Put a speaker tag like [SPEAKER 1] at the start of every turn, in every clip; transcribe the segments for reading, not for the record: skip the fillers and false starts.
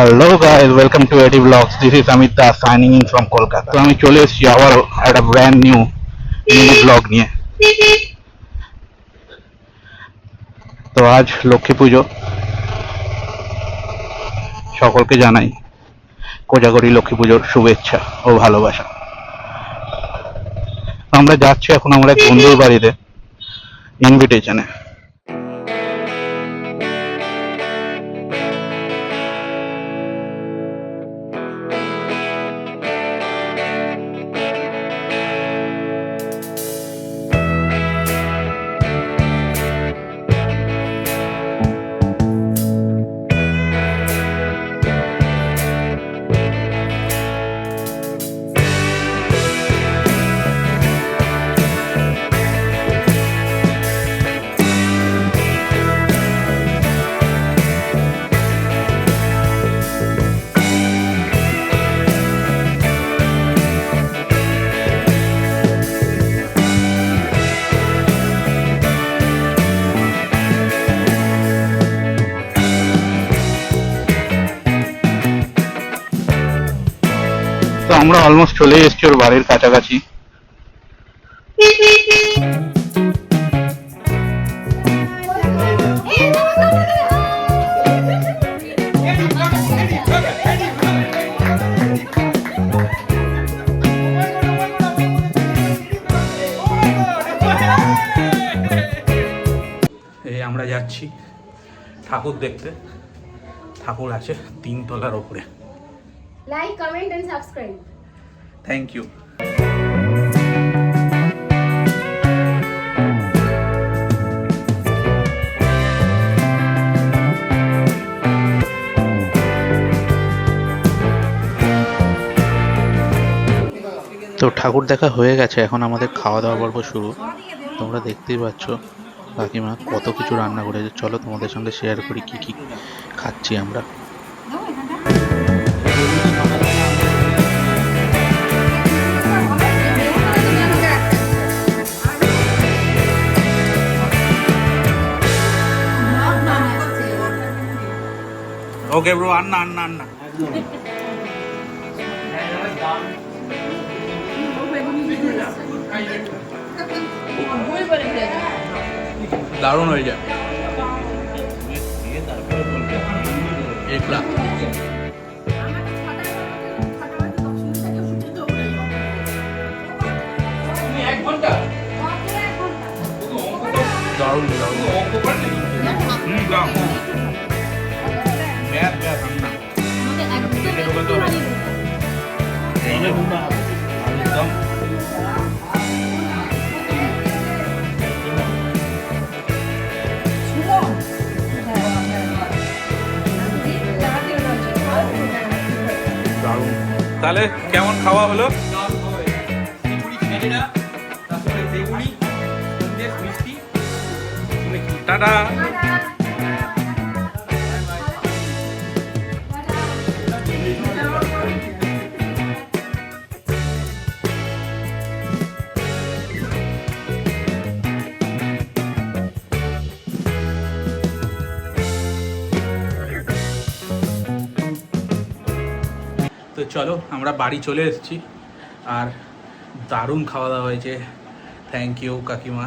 [SPEAKER 1] Hello guys, welcome to AD blogs. This is Amit Das signing in from Kolkata. তো আমি চলে এসেছি আবার একটা ব্র্যান্ড নিউ মিনি ব্লগ নিয়ে। তো আজ লক্ষ্মী পুজো, সকলকে জানাই কোজাগরি লক্ষ্মী পুজোর শুভেচ্ছা ও ভালোবাসা। আমরা যাচ্ছি এখন আমরা এক বন্ধুর বাড়িতে ইনভিটেশনে। তো আমরা অলমোস্ট চলে এসেছি ওর বাড়ির কাছাকাছি। এই আমরা যাচ্ছি ঠাকুর দেখতে। ঠাকুর আছে 3 তলার ওপরে।
[SPEAKER 2] Like, comment and subscribe.
[SPEAKER 1] Thank you. তো ঠাকুর দেখা হয়ে গেছে, এখন আমাদের খাওয়া দাওয়া পর্ব শুরু। তোমরা দেখতেই পাচ্ছ কাকিমা কত কিছু রান্না করেছে। চলো তোমাদের সঙ্গে শেয়ার করি কি কি খাচ্ছি আমরা। ওকে ব্রো, আন্না আন্না আন্না। দারুণ হয়ে যায়। দারুণ তাহলে কেমন খাওয়া হলো? টাটা। তো চলো আমরা বাড়ি চলে এসেছি, আর দারুণ খাওয়া দাওয়া হয়েছে। থ্যাংক ইউ কাকিমা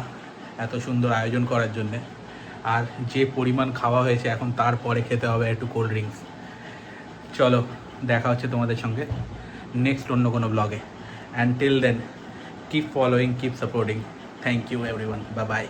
[SPEAKER 1] এত সুন্দর আয়োজন করার জন্যে। আর যে পরিমাণ খাওয়া হয়েছে এখন তারপরে খেতে হবে একটু কোল্ড ড্রিঙ্কস। চলো দেখা হচ্ছে তোমাদের সঙ্গে নেক্সট অন্য কোনো ব্লগে। And till then keep following, keep supporting. Thank you everyone, bye by.